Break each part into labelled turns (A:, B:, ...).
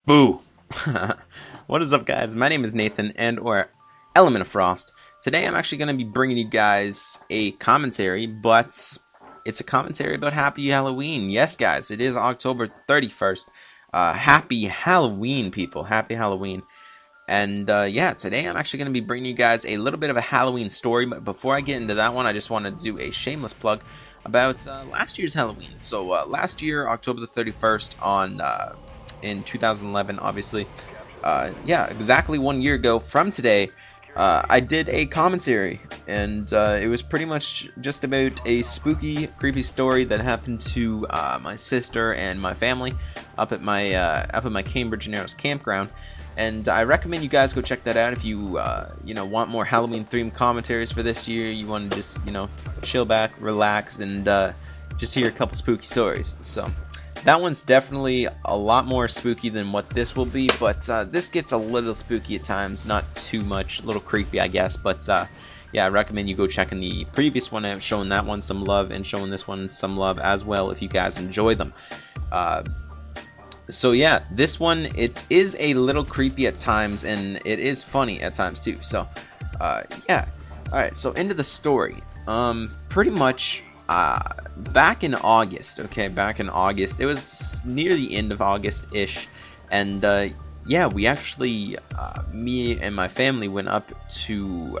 A: Boo! What is up, guys? My name is Nathan, or Element of Frost. Today I'm actually going to be bringing you guys a commentary, but it's a commentary about Happy Halloween. Yes, guys, it is October 31st. Happy Halloween, people. Happy Halloween. And yeah, today I'm actually going to be bringing you guys a little bit of a Halloween story, but before I get into that one, I just want to do a shameless plug about last year's Halloween. So last year, October the 31st in 2011, obviously, yeah, exactly 1 year ago from today, I did a commentary, and it was pretty much just about a spooky, creepy story that happened to my sister and my family up at my Cambridge Narrows campground. And I recommend you guys go check that out if you you know, want more Halloween themed commentaries for this year. You want to just, you know, chill back, relax, and just hear a couple spooky stories. So that one's definitely a lot more spooky than what this will be, but this gets a little spooky at times, not too much, a little creepy, I guess. But yeah, I recommend you go checking the previous one out, showing that one some love, and showing this one some love as well if you guys enjoy them. So yeah, this one, it is a little creepy at times, and it is funny at times too. So yeah, alright, so into the story. Pretty much back in August, it was near the end of August-ish, and yeah, we actually, me and my family went up to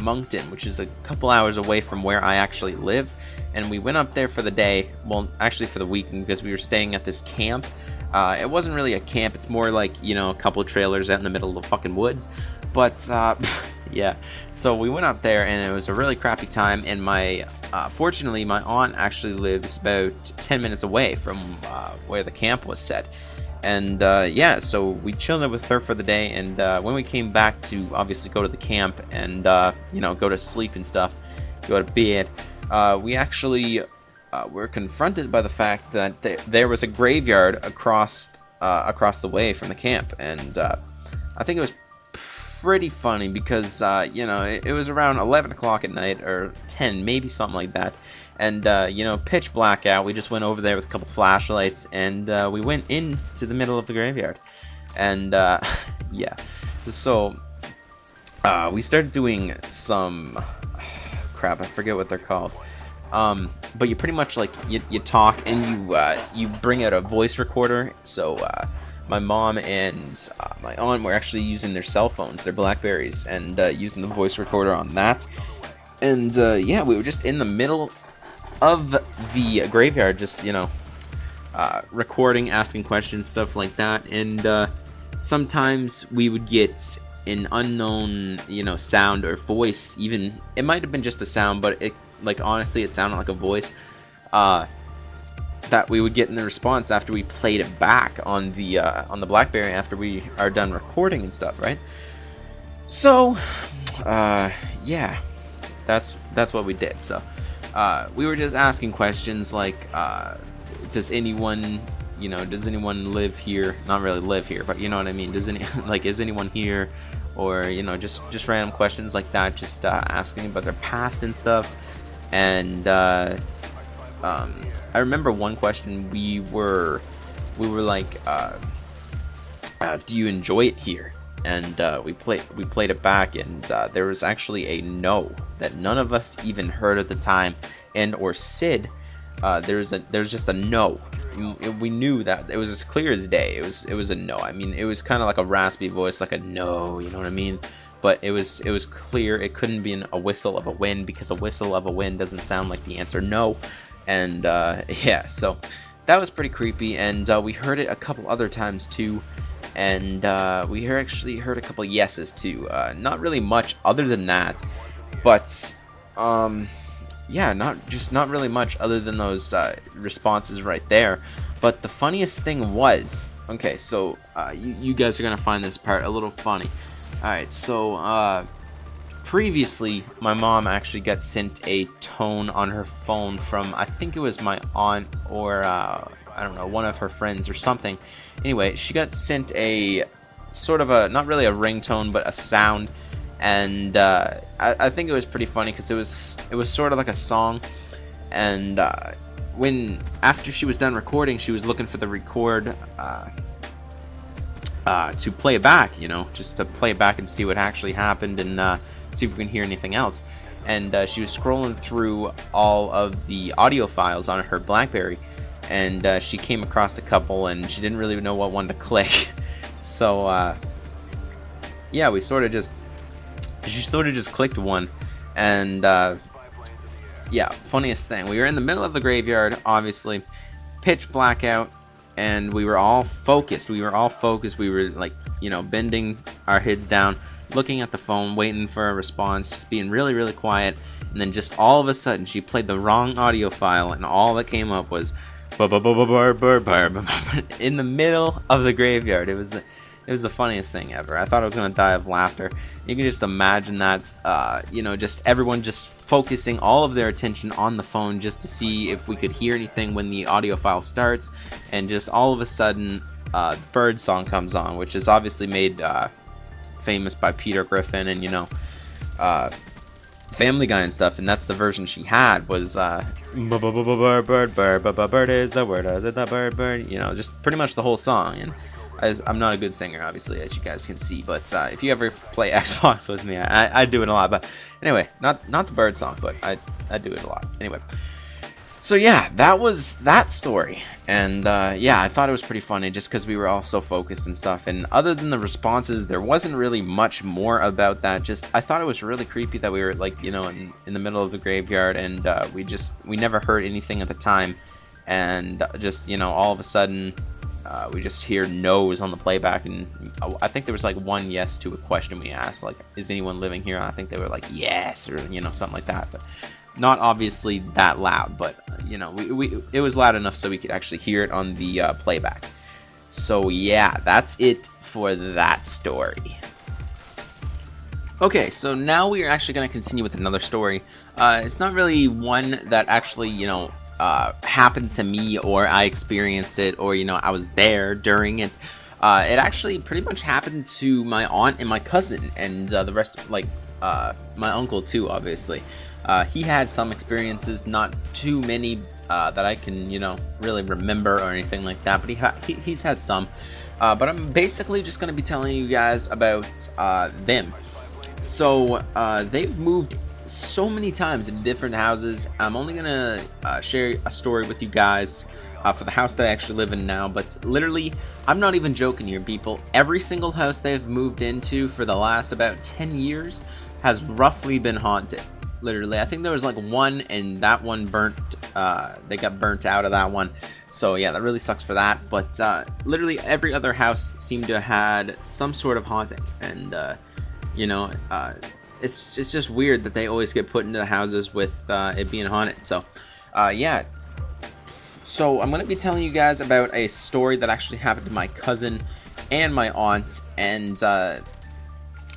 A: Moncton, which is a couple hours away from where I actually live, and we went up there for the day, well, actually for the weekend, because we were staying at this camp. It wasn't really a camp, it's more like, you know, a couple of trailers out in the middle of the fucking woods, but yeah, so we went up there, and it was a really crappy time, and fortunately, my aunt actually lives about 10 minutes away from where the camp was set. And yeah, so we chilled with her for the day, and when we came back to obviously go to the camp and you know, go to sleep and stuff, go to bed, we actually were confronted by the fact that there was a graveyard across the way from the camp. And I think it was pretty funny because you know, it was around 11 o'clock at night, or 10, maybe something like that, and you know, pitch black out. We just went over there with a couple flashlights, and we went into the middle of the graveyard, and yeah, so we started doing some crap, I forget what they're called, but you pretty much, like, you talk, and you bring out a voice recorder. So my mom and my aunt were actually using their cell phones, their Blackberries, and using the voice recorder on that. And yeah, we were just in the middle of the graveyard, just, you know, recording, asking questions, stuff like that. And sometimes we would get an unknown, you know, sound or voice. Even it might have been just a sound, but it, like, honestly, it sounded like a voice that we would get in the response after we played it back on the Blackberry after we are done recording and stuff, right? So yeah, that's what we did. So we were just asking questions like, does anyone live here? Not really live here, but you know what I mean. Does is anyone here? Or, you know, just random questions like that, just asking about their past and stuff. And I remember one question, we were like, do you enjoy it here? And we played it back, and there was actually a no that none of us even heard at the time, and or Sid. There's just a no. We knew that it was as clear as day. It was a no. I mean, it was kind of like a raspy voice, like a no. You know what I mean? But it was clear. It couldn't be a whistle of a wind, because a whistle of a wind doesn't sound like the answer no. And yeah, so that was pretty creepy. And we heard it a couple other times too. And we actually heard a couple yeses too. Not really much other than that, but yeah, not really much other than those responses right there. But the funniest thing was, okay, so you guys are gonna find this part a little funny. Alright, so previously my mom actually got sent a tone on her phone from, I think it was my aunt, or I don't know, one of her friends or something. Anyway, she got sent a sort of a, not really a ringtone, but a sound. And I think it was pretty funny, because it was sort of like a song. And after she was done recording, she was looking for the record to play it back, just to play it back and see what actually happened, and see if we can hear anything else. And she was scrolling through all of the audio files on her BlackBerry, and she came across a couple, and she didn't really know what one to click. So yeah, she sort of just clicked one, and yeah, funniest thing, we were in the middle of the graveyard, obviously, pitch blackout, and we were all focused. We were like, bending our heads down, looking at the phone, waiting for a response, just being really, really quiet. And then just all of a sudden, she played the wrong audio file, and all that came up was in the middle of the graveyard. It was the funniest thing ever. I thought I was gonna die of laughter. You can just imagine that, just everyone just focusing all of their attention on the phone just to see if we could hear anything when the audio file starts, and just all of a sudden, the bird song comes on, which is obviously made famous by Peter Griffin and Family Guy and stuff, and that's the version she had, was bird, bird is the word, is it the bird, just pretty much the whole song. And I'm not a good singer, obviously, as you guys can see, but if you ever play Xbox with me, I do it a lot. But anyway, not the bird song, but I do it a lot. Anyway, so yeah, that was that story, and yeah, I thought it was pretty funny just because we were all so focused and stuff. And other than the responses, there wasn't really much more about that. Just I thought it was really creepy that we were like, in the middle of the graveyard, and we never heard anything at the time, and just all of a sudden. We just hear no's on the playback, and I think there was like one yes to a question we asked, like, is anyone living here? And I think they were like yes, or something like that, but not obviously that loud, but it was loud enough so we could actually hear it on the playback. So yeah, that's it for that story. Okay, so now we are actually going to continue with another story. It's not really one that actually happened to me, or I experienced it, or I was there during it. It actually pretty much happened to my aunt and my cousin, and the rest, like my uncle too, obviously. He had some experiences, not too many that I can really remember or anything like that, but he's had some. But I'm basically just going to be telling you guys about them. So they've moved so many times in different houses. I'm only gonna share a story with you guys for the house that I actually live in now, but literally, I'm not even joking here, people. Every single house they've moved into for the last about 10 years has roughly been haunted. Literally, I think there was like one, and that one burnt, they got burnt out of that one. So yeah, that really sucks for that. But literally every other house seemed to have had some sort of haunting, and it's just weird that they always get put into the houses with it being haunted. So, yeah. So I'm going to be telling you guys about a story that actually happened to my cousin and my aunt, and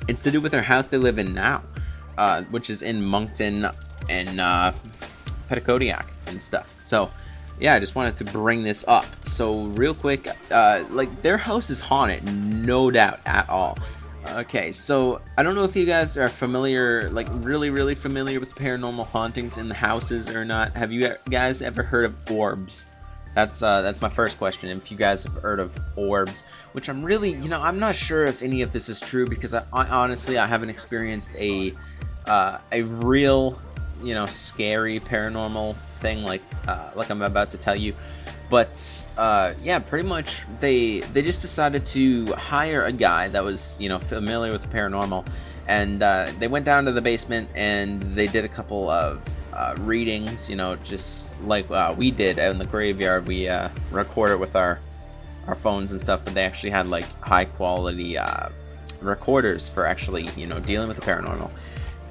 A: it's to do with their house they live in now, which is in Moncton and Petitcodiac and stuff. So, yeah, I just wanted to bring this up. So, real quick, like, their house is haunted, no doubt at all. Okay, so I don't know if you guys are familiar, like really familiar with paranormal hauntings in the houses or not. Have you guys ever heard of orbs? That's my first question. If you guys have heard of orbs, which I'm really, I'm not sure if any of this is true, because I honestly haven't experienced a real, scary paranormal thing like I'm about to tell you. But yeah, pretty much they just decided to hire a guy that was familiar with the paranormal, and they went down to the basement and they did a couple of readings, just like we did out in the graveyard. We recorded with our phones and stuff, but they actually had like high quality recorders for actually dealing with the paranormal.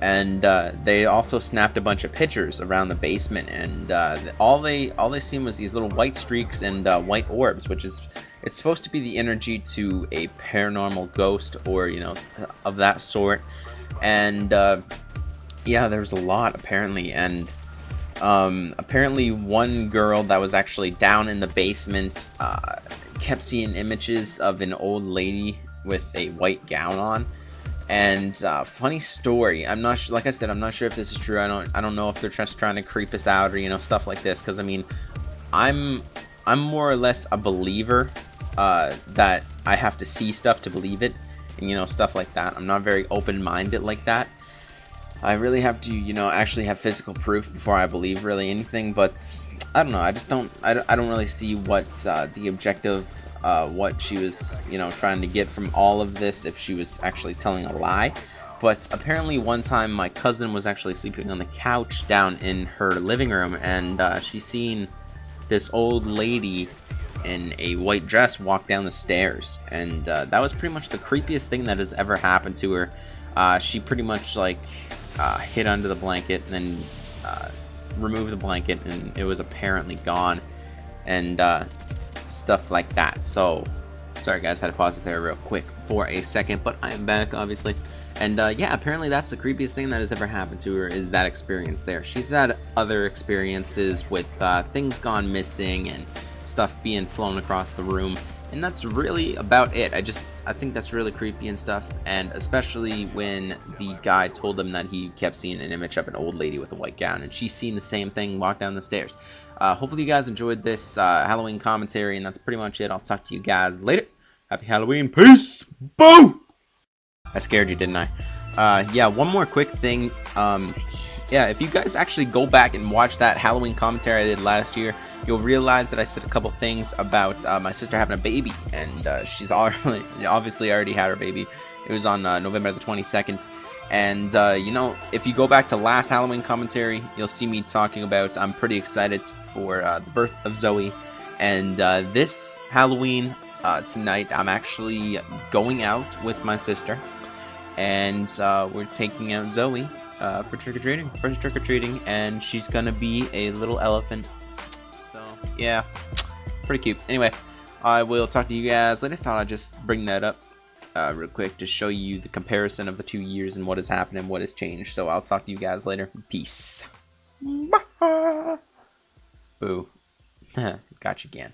A: And they also snapped a bunch of pictures around the basement, and all they seen was these little white streaks and white orbs, which is, it's supposed to be the energy to a paranormal ghost, or of that sort. And yeah, there's a lot apparently, and apparently one girl that was actually down in the basement kept seeing images of an old lady with a white gown on. And funny story, I'm not like I said, I'm not sure if this is true. I don't know if they're just trying to creep us out, or stuff like this, because I mean, I'm more or less a believer that I have to see stuff to believe it, and you know, stuff like that. I'm not very open-minded like that. I really have to, you know, actually have physical proof before I believe really anything. But I don't know. I just don't. I don't really see what the objective, what she was, you know, trying to get from all of this. If she was actually telling a lie. But apparently one time my cousin was actually sleeping on the couch down in her living room, and she seen this old lady in a white dress walk down the stairs, and that was pretty much the creepiest thing that has ever happened to her. She pretty much like hid under the blanket and then removed the blanket, and it was apparently gone, and stuff like that. So sorry guys, had to pause it there real quick for a second, but I am back obviously. And yeah, apparently that's the creepiest thing that has ever happened to her, is that experience there. She's had other experiences with things gone missing and stuff being flown across the room, and that's really about it. I think that's really creepy and stuff, and especially when the guy told them that he kept seeing an image of an old lady with a white gown, and she's seen the same thing walk down the stairs. Hopefully you guys enjoyed this Halloween commentary, and that's pretty much it. I'll talk to you guys later. Happy Halloween. Peace. Boom. I scared you, didn't I? Yeah, one more quick thing. Yeah, if you guys actually go back and watch that Halloween commentary I did last year, you'll realize that I said a couple things about my sister having a baby, and she's obviously already had her baby. It was on November the 22nd, and you know, if you go back to last Halloween commentary, you'll see me talking about I'm pretty excited for the birth of Zoe, and this Halloween tonight I'm actually going out with my sister, and we're taking out Zoe for trick-or-treating, first trick-or-treating, and she's gonna be a little elephant. So yeah, it's pretty cute. Anyway, I will talk to you guys later. Thought I'd just bring that up real quick to show you the comparison of the 2 years and what has happened and what has changed. So I'll talk to you guys later. Peace. Boo. Got you again.